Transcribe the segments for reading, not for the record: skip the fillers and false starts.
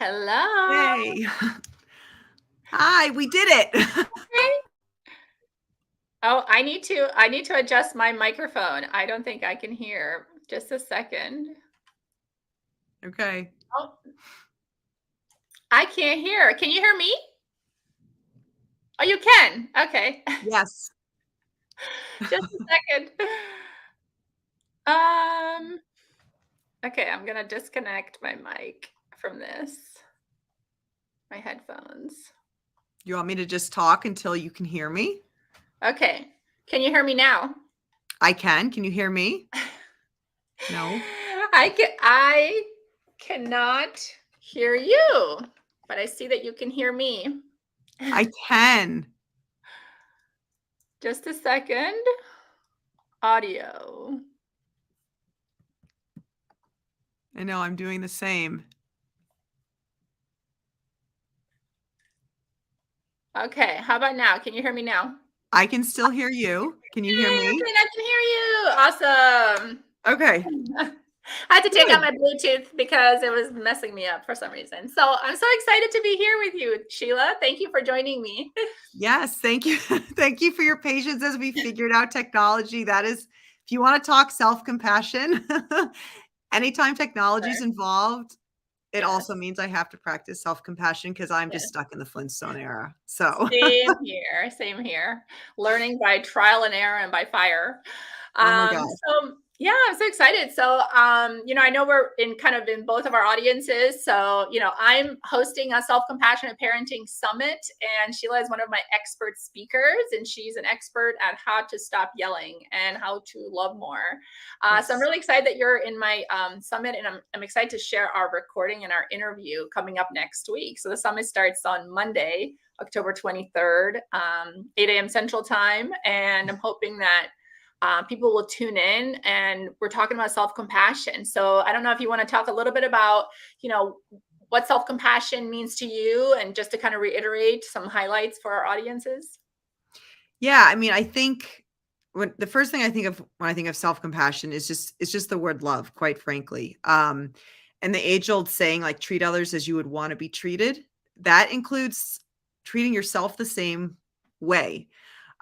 Hello. Hey. Hi, we did it. Okay. Oh, I need to adjust my microphone. I don't think I can hear. Just a second. Okay. Oh, I can't hear. Can you hear me? Oh, you can. Okay. Yes. Just a second. Um, okay, I'm gonna disconnect my mic from my headphones. You want me to just talk until you can hear me? Okay. Can you hear me now? I can. Can you hear me? No. I cannot hear you, but I see that you can hear me. I can. Just a second. Audio. I know I'm doing the same. Okay, how about now? Can you hear me now? I can still hear you. Can you hear Yay, me? okay, I can hear you. Awesome. Okay. I had to take out Good. my Bluetooth because it was messing me up for some reason. So I'm so excited to be here with you, Sheila. Thank you for joining me. Yes, thank you. Thank you for your patience as we figured out technology. That is, if you want to talk self-compassion, anytime technology is Sure. involved, it Yes, also means I have to practice self-compassion because I'm just yes. stuck in the Flintstone era. So, Same here, same here. Learning by trial and error and by fire. oh my gosh. So yeah, I'm so excited. So I know we're in kind of in both of our audiences. So, I'm hosting a self-compassionate parenting summit, and Sheila is one of my expert speakers, and she's an expert at how to stop yelling and how to love more. So I'm Yes. really excited that you're in my summit, and I'm excited to share our recording and our interview coming up next week. So the summit starts on Monday, October 23rd, 8 a.m. Central Time. And I'm hoping that people will tune in, and we're talking about self-compassion. So I don't know if you want to talk a little bit about, what self-compassion means to you, and just to kind of reiterate some highlights for our audiences. Yeah, I mean, I think when the first thing I think of when I think of self-compassion is just it's just the word love, quite frankly. And the age-old saying like treat others as you would want to be treated, that includes treating yourself the same way.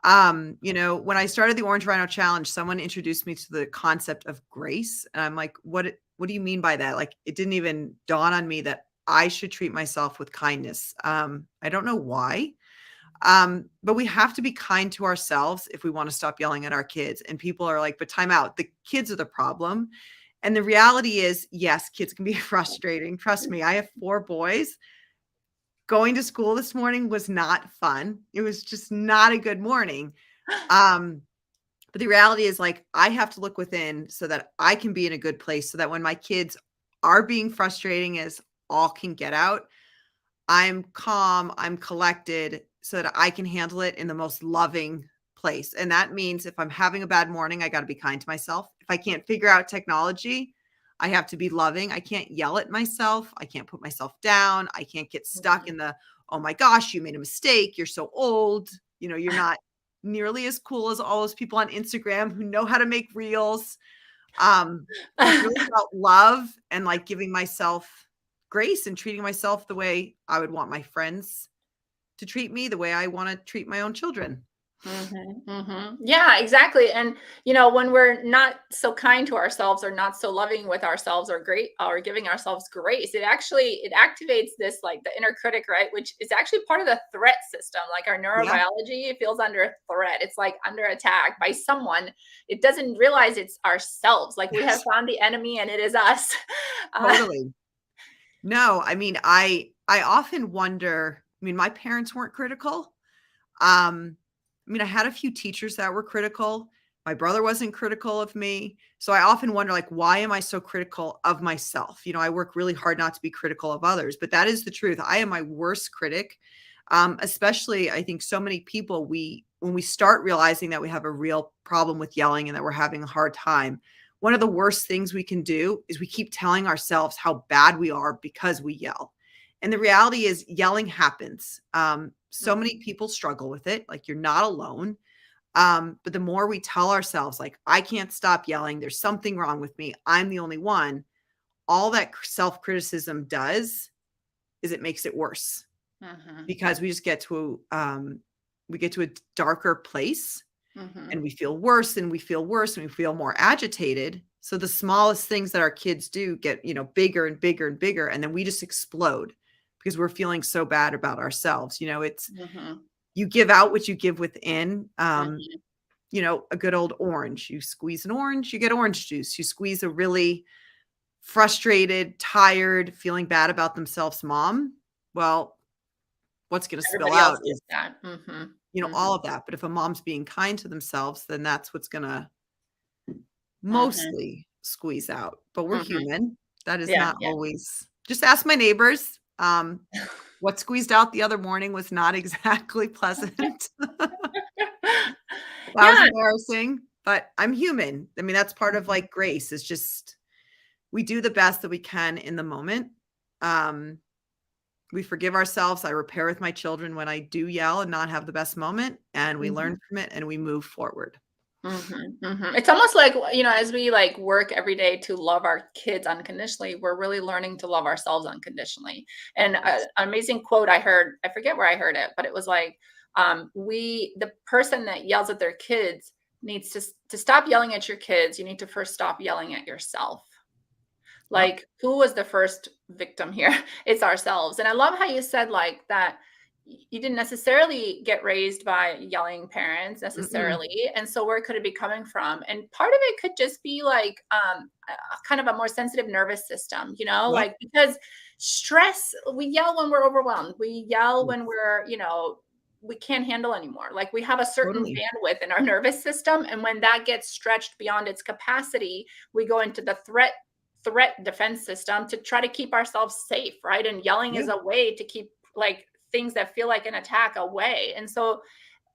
When I started the Orange Rhino Challenge, someone introduced me to the concept of grace, and I'm like, what do you mean by that? Like it didn't even dawn on me that I should treat myself with kindness. I don't know why. But we have to be kind to ourselves if we want to stop yelling at our kids. And people are like, but time out. The kids are the problem. And the reality is, yes, kids can be frustrating. Trust me, I have 4 boys. Going to school this morning was not fun. It was just not a good morning. Um, but the reality is, like, I have to look within so that I can be in a good place so that when my kids are being frustrating as all can get out, I'm calm, I'm collected so that I can handle it in the most loving place. And that means if I'm having a bad morning, I got to be kind to myself. If I can't figure out technology, I have to be loving. I can't yell at myself. I can't put myself down. I can't get stuck in the, oh my gosh, you made a mistake. You're so old. You're not nearly as cool as all those people on Instagram who know how to make reels. It's really about love and like giving myself grace and treating myself the way I would want my friends to treat me, the way I want to treat my own children. Yeah, exactly. And when we're not so kind to ourselves, or not so loving with ourselves, or great, or giving ourselves grace, it activates this, like, the inner critic, right? Which is actually part of the threat system. Like our Yeah, neurobiology, it feels under threat. It's like under attack by someone. It doesn't realize it's ourselves. Like we have yes, found the enemy, and it is us. Uh, totally. No, I mean, I often wonder, I mean, my parents weren't critical. I mean, I had a few teachers that were critical. My brother wasn't critical of me. So I often wonder, like, why am I so critical of myself? I work really hard not to be critical of others, but that is the truth. I am my worst critic. Especially, I think so many people, when we start realizing that we have a real problem with yelling and that we're having a hard time, one of the worst things we can do is we keep telling ourselves how bad we are because we yell. And the reality is, yelling happens. So many mhm. people struggle with it. Like, you're not alone. But the more we tell ourselves, like, I can't stop yelling, there's something wrong with me, I'm the only one, all that self criticism does is it makes it worse Mhm. because we get to a darker place Mhm. and we feel worse and we feel worse and we feel more agitated. So the smallest things that our kids do get, bigger and bigger and bigger. And then we just explode because we're feeling so bad about ourselves. It's, Mhm. you give out what you give within. Mhm. A good old orange. You squeeze an orange, you get orange juice. You squeeze a really frustrated, tired, feeling bad about themselves mom. Well, what's going to spill Everybody else out gets is, that. Mhm. all Mhm. of that. But if a mom's being kind to themselves, then that's what's going to Mhm. mostly squeeze out. But we're Mhm. human. That is Yeah, not yeah. always, just ask my neighbors. What squeezed out the other morning was not exactly pleasant. That was Yeah. embarrassing, but I'm human. I mean, that's part of Mhm. like grace is just we do the best that we can in the moment. Um, we forgive ourselves. I repair with my children when I do yell and not have the best moment, and we Mhm. learn from it and we move forward. Mhm, mhm. It's almost like, as we like work every day to love our kids unconditionally, we're really learning to love ourselves unconditionally. And Yes. an amazing quote I heard, I forget where I heard it, but it was like, the person that yells at their kids needs to stop yelling at your kids. You need to first stop yelling at yourself. Yep. Like, who was the first victim here? It's ourselves. And I love how you said like that you didn't necessarily get raised by yelling parents Mm-mm. necessarily. And so where could it be coming from? And part of it could just be like kind of a more sensitive nervous system, Yep. like because stress, we yell when we're overwhelmed. We yell when Yes. we're, we can't handle anymore. Like we have a certain Totally. bandwidth in our nervous system. And when that gets stretched beyond its capacity, we go into the threat defense system to try to keep ourselves safe, right? And yelling Yeah. is a way to keep like things that feel like an attack away. And so,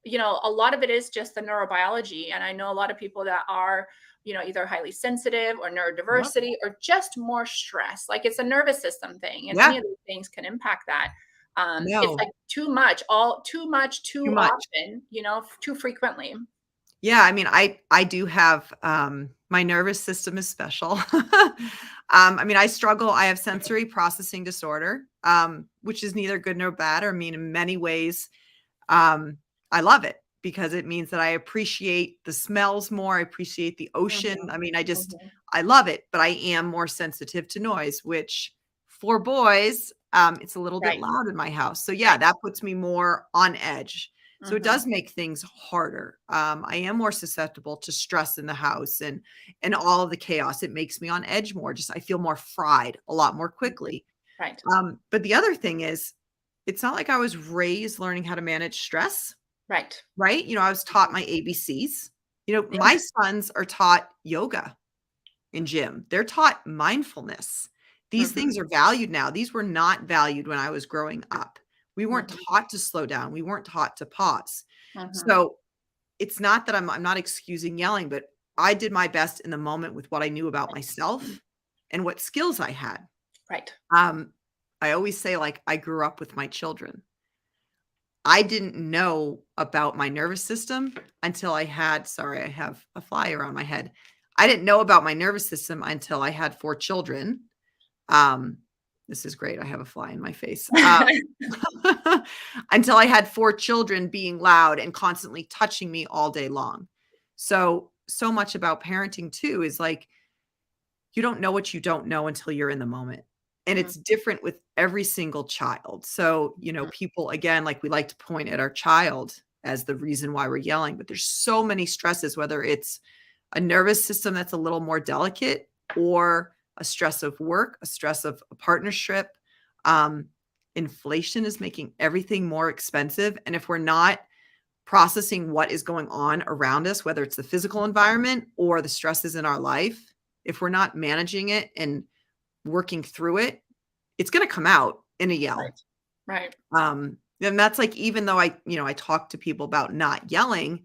a lot of it is just the neurobiology. And I know a lot of people that are, either highly sensitive or Yep. neurodiversity or just more stress. Like it's a nervous system thing. And any Yeah. of these things can impact that. It's No. like too much, all too much, Too too much. often, too frequently. Yeah, I mean, I do have, my nervous system is special. I mean, I struggle. I have sensory processing disorder, which is neither good nor bad. Or I mean, in many ways, um, I love it because it means that I appreciate the smells more. I appreciate the ocean. Mhm, I mean, mhm. I love it, but I am more sensitive to noise, which for boys, it's a little bit Right, loud in my house. So yeah, right. that puts me more on edge. So it Mhm, does make things harder. I am more susceptible to stress in the house and all of the chaos. It makes me on edge more. Just I feel more fried a lot more mhm. quickly. Right. But the other thing is, it's not like I was raised learning how to manage stress, Right. right? I was taught my ABCs. Yeah. My sons are taught yoga in gym. They're taught mindfulness. These Mhm, things are valued now. These were not valued when I was growing up. We weren't mhm, taught to slow down. We weren't taught to pause. mhm. So it's not that I'm not excusing yelling, but I did my best in the moment with what I knew about myself and what skills I had. Right. Um, I always say, like, I grew up with my children. I didn't know about my nervous system until I had sorry, I have a fly around my head. I didn't know about my nervous system until I had 4 children. Um, this is great. I have a fly in my face. Until I had 4 children being loud and constantly touching me all day long. So much about parenting too is like you don't know what you don't know until you're in the moment. And Mhm, it's different with every single child. So, mhm, people, again, like we like to point at our child as the reason why we're yelling, but there's so many stresses, whether it's a nervous system that's a little more delicate or a stress of work, a stress of a partnership. Um, Inflation is making everything more expensive. And if we're not processing what is going on around us, whether it's the physical environment or the stresses in our life, if we're not managing it and working through it, it's going to come out in a yell. right. Right. And that's like, even though I talk to people about not yelling,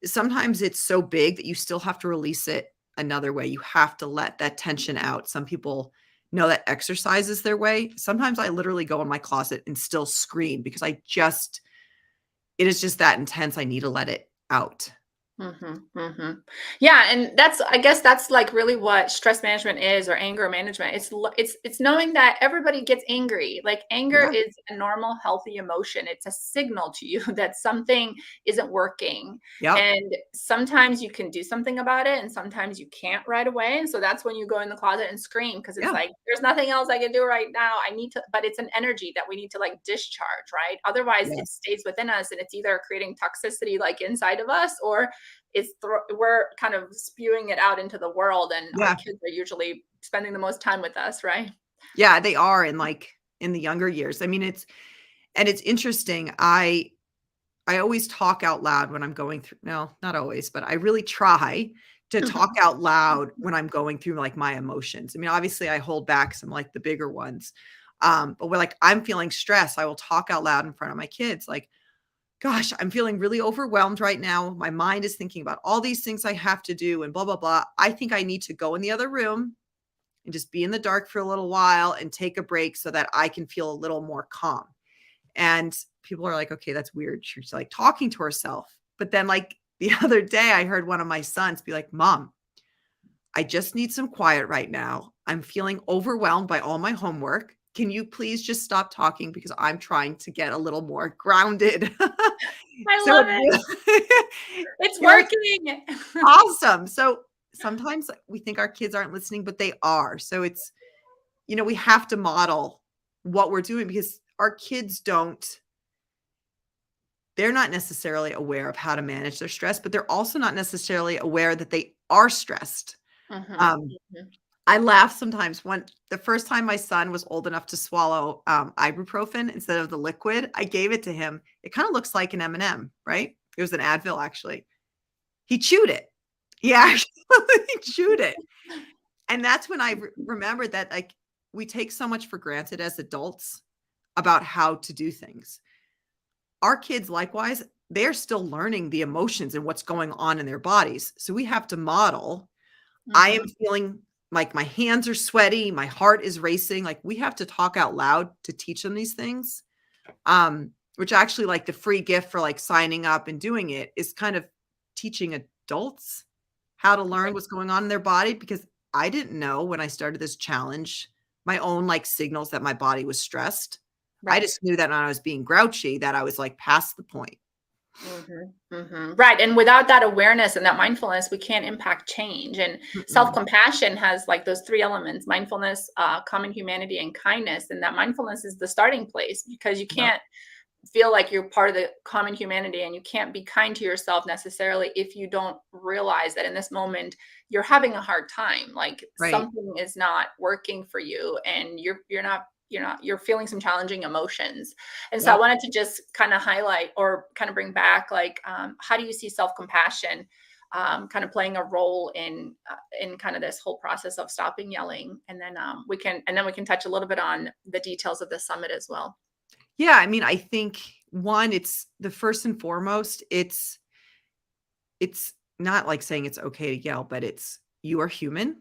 sometimes it's so big that you still have to release it another way. You have to let that tension out. Some people know that exercise is their way. Sometimes I literally go in my closet and still scream because it is just that intense. I need to let it out. Yeah, and that's, I guess that's like really what stress management is, or anger management. It's knowing that everybody gets angry. Like anger Yeah. is a normal, healthy emotion. It's a signal to you that something isn't working. Yep. And sometimes you can do something about it, and sometimes you can't right away. And so that's when you go in the closet and scream, because it's Yeah. like there's nothing else I can do right now. I need to, but it's an energy that we need to like discharge, right? Otherwise, it Yes. stays within us, and it's either creating toxicity like inside of us, or we're kind of spewing it out into the world, and our Yeah. kids are usually spending the most time with us, right? Yeah, they are in like in the younger years. I mean, it's interesting. I always talk out loud when I'm going through, no, not always, but I really try to talk out loud when I'm going through like my emotions. I mean, obviously I hold back some like the bigger ones. But when like I'm feeling stressed, I will talk out loud in front of my kids like, gosh, I'm feeling really overwhelmed right now. My mind is thinking about all these things I have to do and blah blah blah. I think I need to go in the other room and just be in the dark for a little while and take a break so that I can feel a little more calm. And people are like, okay, that's weird. She's like talking to herself. But then, like the other day, I heard one of my sons be like, Mom, I just need some quiet right now. I'm feeling overwhelmed by all my homework. Can you please just stop talking because I'm trying to get a little more grounded? I So love it it. really, It's you're like, working. awesome. So sometimes we think our kids aren't listening, but they are. So it's, we have to model what we're doing because our kids they're not necessarily aware of how to manage their stress, but they're also not necessarily aware that they are stressed. Mhm, Um, mhm. I laugh sometimes when the first time my son was old enough to swallow ibuprofen instead of the liquid, I gave it to him. It kind of looks like an M&M, right? It was an Advil, actually. He chewed it. He actually chewed it. And that's when I remembered that like we take so much for granted as adults about how to do things. Our kids, likewise, they're still learning the emotions and what's going on in their bodies. So we have to model. I am Mhm, feeling like my hands are sweaty, my heart is racing. Like we have to talk out loud to teach them these things. Which actually like the free gift for like signing up and doing it is kind of teaching adults how to learn what's going on in their body because I didn't know when I started this challenge my own like signals that my body was stressed. I right. just knew that when I was being grouchy that I was like past the point. Right. And without that awareness and that mindfulness, we can't impact change. And self Mm-mm. compassion has like those three elements: mindfulness, common humanity, and kindness. And that mindfulness is the starting place, because you Yep. can't feel like you're part of the common humanity, and you can't be kind to yourself necessarily if you don't realize that in this moment you're having a hard time, like Right. something is not working for you, and you're feeling some challenging emotions. And so I Yep. wanted to just kind of highlight, or kind of bring back, like, how do you see self-compassion kind of playing a role in kind of this whole process of stopping yelling? And then we can touch a little bit on the details of the summit as well. Yeah. I mean, I think one, it's the first and foremost, it's not like saying it's okay to yell, but it's you are human.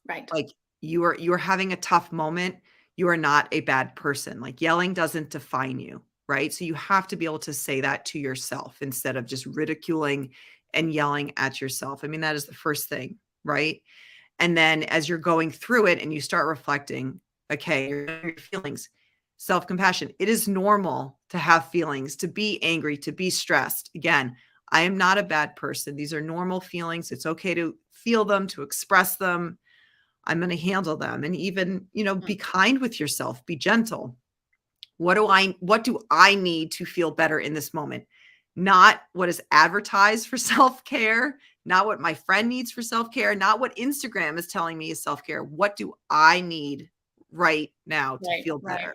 Right. Like, you are having a tough moment. You are not a bad person. Like, yelling doesn't define you, right? So you have to be able to say that to yourself instead of just ridiculing and yelling at yourself. I mean, that is the first thing, right? And then as you're going through it and you start reflecting, okay, your feelings, self-compassion. It is normal to have feelings, to be angry, to be stressed. Again, I am not a bad person. These are normal feelings. It's okay to feel them, to express them. I'm going to handle them and even, be kind with yourself, be gentle. What do I need to feel better in this moment? Not what is advertised for self-care, not what my friend needs for self-care, not what Instagram is telling me is self-care. What do I need right now to Right, feel right. better?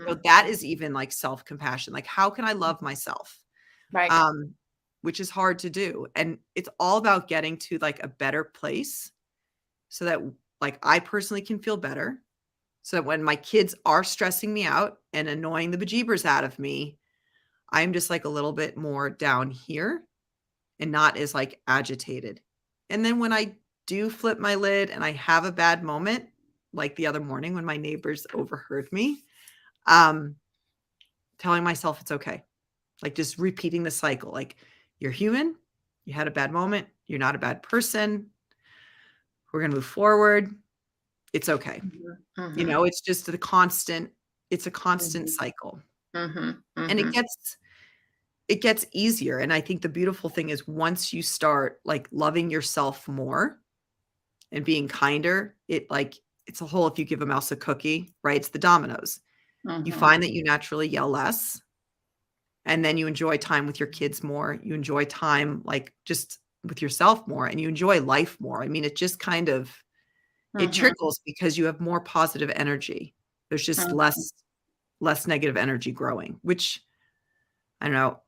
So Mhm. that is even like self-compassion. Like how can I love myself? Right. Um, which is hard to do. And it's all about getting to like a better place so that like I personally can feel better. So that when my kids are stressing me out and annoying the bejeebers out of me, I'm just like a little bit more down here and not as like agitated. And then when I do flip my lid and I have a bad moment, like the other morning when my neighbors overheard me, um, telling myself it's okay. Like just repeating the cycle. Like you're human, You had a bad moment. You're not a bad person. We're going to move forward. It's okay. Mhm. You Mhm. know, it's a constant Mhm. cycle. Mhm. And Mhm. it gets easier. And I think the beautiful thing is once you start like loving yourself more and being kinder, it's a whole if you give a mouse a cookie, right? It's the dominoes. You Mhm. find that you naturally yell less, and then you enjoy time with your kids more. You enjoy time like just with yourself more, and you enjoy life more. I mean, it just kind of it Mhm. trickles because you have more positive energy. There's just Mhm. less negative energy growing, which I don't know.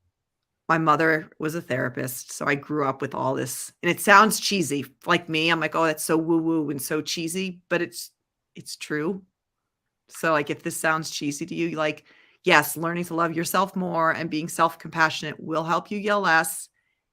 My mother was a therapist, so I grew up with all this, and it sounds cheesy. Like me, I'm like, "Oh, that's so woo-woo and so cheesy," but it's true. So, like, if this sounds cheesy to you, like, yes, learning to love yourself more and being self-compassionate will help you yell less,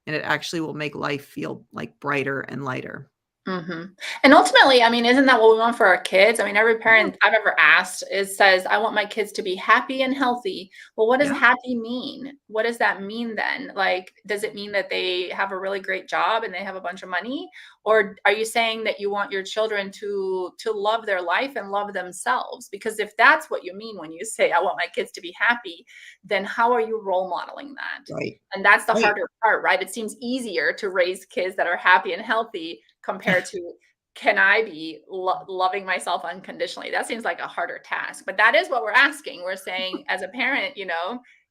and it actually will make life feel, like, brighter and lighter. Mhm. And ultimately, I mean, isn't that what we want for our kids? I mean, every Yeah, parent I've ever asked is says, "I want my kids to be happy and healthy." Well, what does yeah. happy mean? What does that mean then? Like, does it mean that they have a really great job and they have a bunch of money? Or are you saying that you want your children to love their life and love themselves? Because if that's what you mean when you say, "I want my kids to be happy," then how are you role modeling that? Right. And that's the Right. harder part, right? It seems easier to raise kids that are happy and healthy compared to can I be loving myself unconditionally? That seems like a harder task, but that is what we're asking. We're saying, as a parent,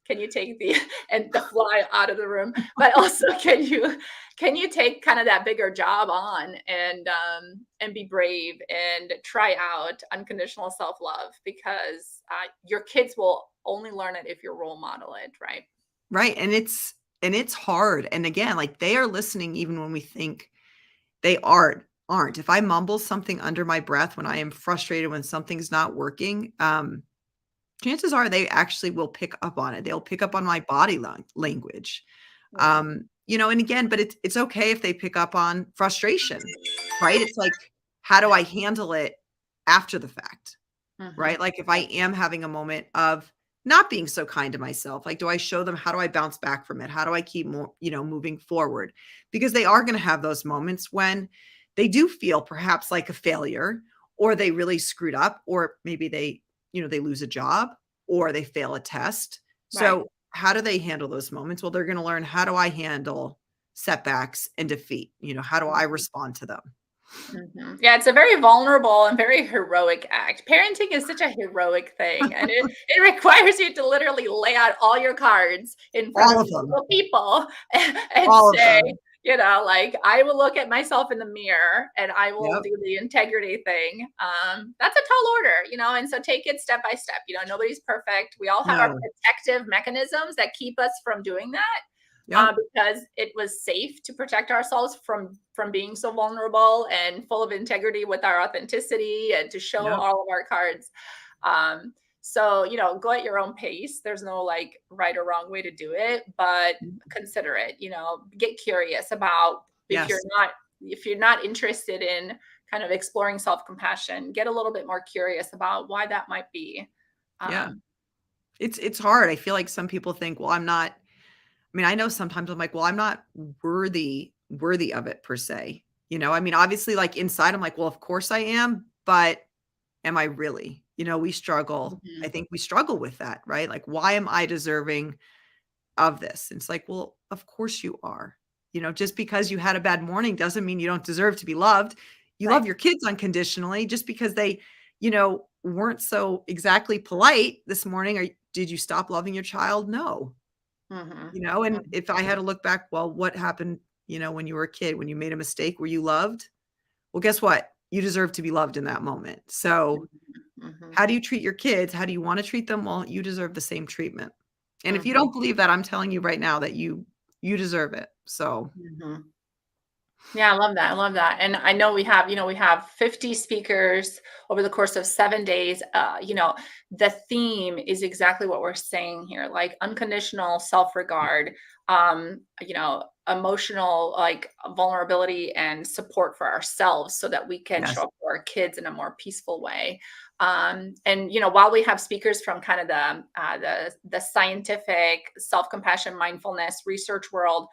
can you take the and the fly out of the room? But also, can you take kind of that bigger job on and be brave and try out unconditional self love because your kids will only learn it if you role model it, right? Right, and it's hard, and again, like, they are listening even when we think they aren't. If I mumble something under my breath when I am frustrated when something's not working, chances are they actually will pick up on it. They'll pick up on my body language. Yeah. And again, but it's okay if they pick up on frustration, right? It's like, how do I handle it after the fact, right? Hmm. Like if I am having a moment of not being so kind to myself, like do I show them how do I bounce back from it? How do I keep more, moving forward? Because they are going to have those moments when they do feel perhaps like a failure or they really screwed up or maybe they lose a job or they fail a test. Right. So how do they handle those moments? Well, they're going to learn how do I handle setbacks and defeat? How do I respond to them? Mhm. Yeah, it's a very vulnerable and very heroic act. Parenting is such a heroic thing, and it requires you to literally lay out all your cards in front All of of them. multiple people and All of say, them. like, I will look at myself in the mirror and I will Yep. do the integrity thing. That's a tall order, and so take it step by step. Nobody's perfect. We all have our No. protective mechanisms that keep us from doing that Yep. because it was safe to protect ourselves from being so vulnerable and full of integrity with our authenticity and to show Yep. all of our cards. So go at your own pace. There's no like right or wrong way to do it, but consider it. Get curious about if you're Yes. not if you're not interested in kind of exploring self compassion. Get a little bit more curious about why that might be. Yeah. Um, It's hard. I feel like some people think, well, I'm not I mean, I know sometimes I'm like, well, I'm not worthy of it per se. I mean, obviously like inside I'm like, well, of course I am, but am I really? We struggle. I mhm, think we struggle with that, right? Like, why am I deserving of this? And it's like, well, of course you are. Just because you had a bad morning doesn't mean you don't deserve to be loved. You love right. your kids unconditionally just because they, weren't so exactly polite this morning. Or did you stop loving your child? No. Mhm, And mhm, if I had to look back, well, what happened, when you were a kid, when you made a mistake, were you loved? Well, guess what? You deserve to be loved in that moment. So, mhm, how do you treat your kids? How do you want to treat them? Well, you deserve the same treatment. And if you mhm, don't believe that, I'm telling you right now that you deserve it. So, mhm. Yeah, I love that. I love that. And I know we have 50 speakers over the course of 7 days. The theme is exactly what we're saying here, like unconditional self-regard, emotional like vulnerability and support for ourselves so that we can show yes. up for our kids in a more peaceful way. And while we have speakers from kind of the scientific self-compassion mindfulness research world,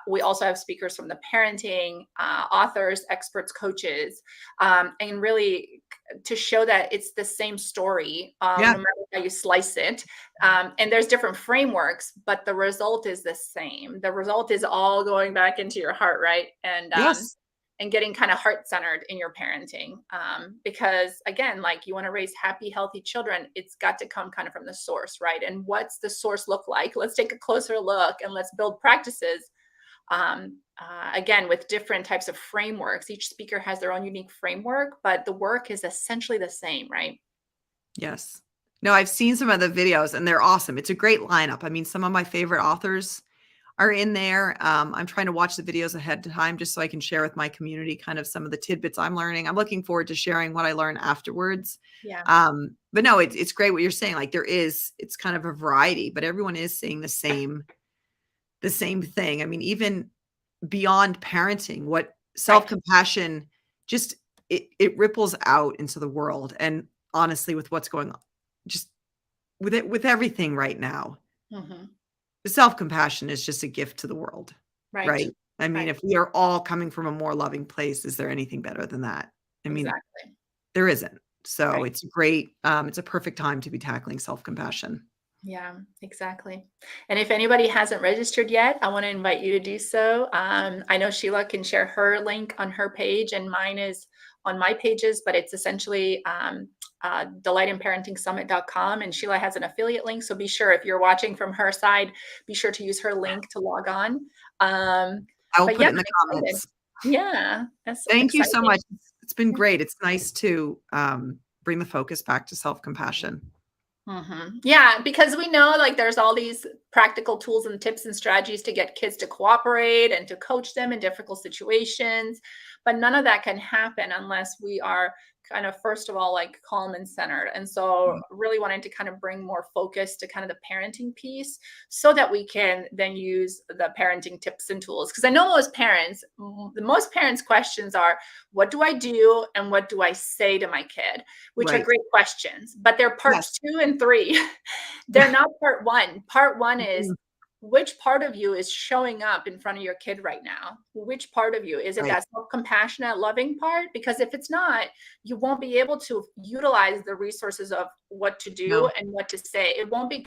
we also have speakers from the parenting, authors, experts, coaches, and really to show that it's the same story, Yeah. no matter how you slice it. And there's different frameworks, but the result is the same. The result is all going back into your heart, right? Yes. And getting kind of heart centered in your parenting. Because again, like you want to raise happy, healthy children, it's got to come kind of from the source, right? And what's the source look like? Let's take a closer look and let's build practices. Again, with different types of frameworks. Each speaker has their own unique framework, but the work is essentially the same, right? Yes. No, I've seen some of the videos and they're awesome. It's a great lineup. I mean, some of my favorite authors are in there. I'm trying to watch the videos ahead of time just so I can share with my community kind of some of the tidbits I'm learning. I'm looking forward to sharing what I learn afterwards. Yeah. But no, it's great what you're saying. Like it's kind of a variety, but everyone is saying the same thing. I mean, even beyond parenting, what self-compassion just it ripples out into the world. And honestly, with what's going on, just with everything right now, Mhm. self-compassion is just a gift to the world, Right. right? I mean, Right. if we are all coming from a more loving place, is there anything better than that? I mean, Exactly. there isn't. So Right. it's great. It's a perfect time to be tackling self-compassion. Yeah, exactly. And if anybody hasn't registered yet, I want to invite you to do so. I know Sheila can share her link on her page, and mine is on my pages, but it's essentially delightinparentingsummit.com. And Sheila has an affiliate link. So be sure if you're watching from her side, be sure to use her link to log on. I will But put yeah, it in the I'm excited. comments. Yeah, that's Thank you so much. exciting. It's been great. It's nice to bring the focus back to self-compassion. Yeah, because we know like there's all these practical tools and tips and strategies to get kids to cooperate and to coach them in difficult situations. But none of that can happen unless we are kind of, first of all, like calm and centered. And so, really wanting to kind of bring more focus to kind of the parenting piece so that we can then use the parenting tips and tools. Because I know most parents, the most parents' questions are, what do I do and what do I say to my kid? Which are Right. great questions, but they're parts Yes. 2 and 3. They're not part 1. Part 1 is Mhm. which part of you is showing up in front of your kid right now? Which part of you? Is it Right. that self-compassionate, loving part? Because if it's not, you won't be able to utilize the resources of what to do No. and what to say. It won't be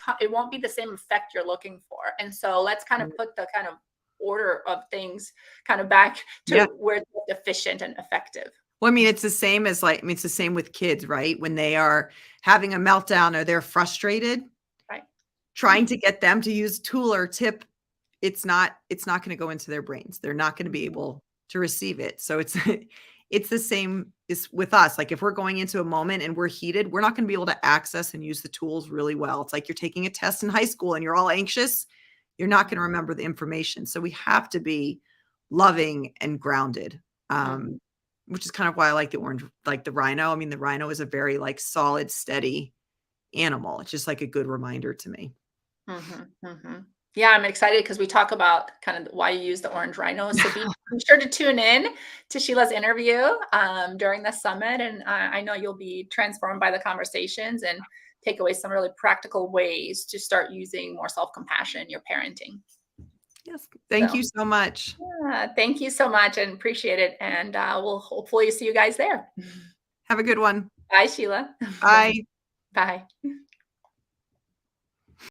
the same effect you're looking for. And so let's kind of put the kind of order of things kind of back to Yeah. where it's most efficient and effective. Well, I mean, it's the same as like, I mean, it's the same with kids, right? When they are having a meltdown or they're frustrated, Right. trying to get them to use a tool or tip, it's not going to go into their brains. They're not going to be able to receive it. So it's it's the same is with us. Like if we're going into a moment and we're heated, we're not going to be able to access and use the tools really well. It's like you're taking a test in high school and you're all anxious. You're not going to remember the information. So we have to be loving and grounded. Mhm. Which is kind of why I like the orange, like the rhino. I mean, the rhino is a very like solid, steady animal. It's just like a good reminder to me. Mhm, mhm. Yeah, I'm excited because we talk about kind of why you use the orange rhino. So be sure to tune in to Sheila's interview during the summit, and I know you'll be transformed by the conversations and take away some really practical ways to start using more self compassion in your parenting. Yes. Thank So, you so much. yeah, thank you so much and appreciate it. And we'll hopefully see you guys there. Have a good one. Bye, Sheila. Bye. Bye.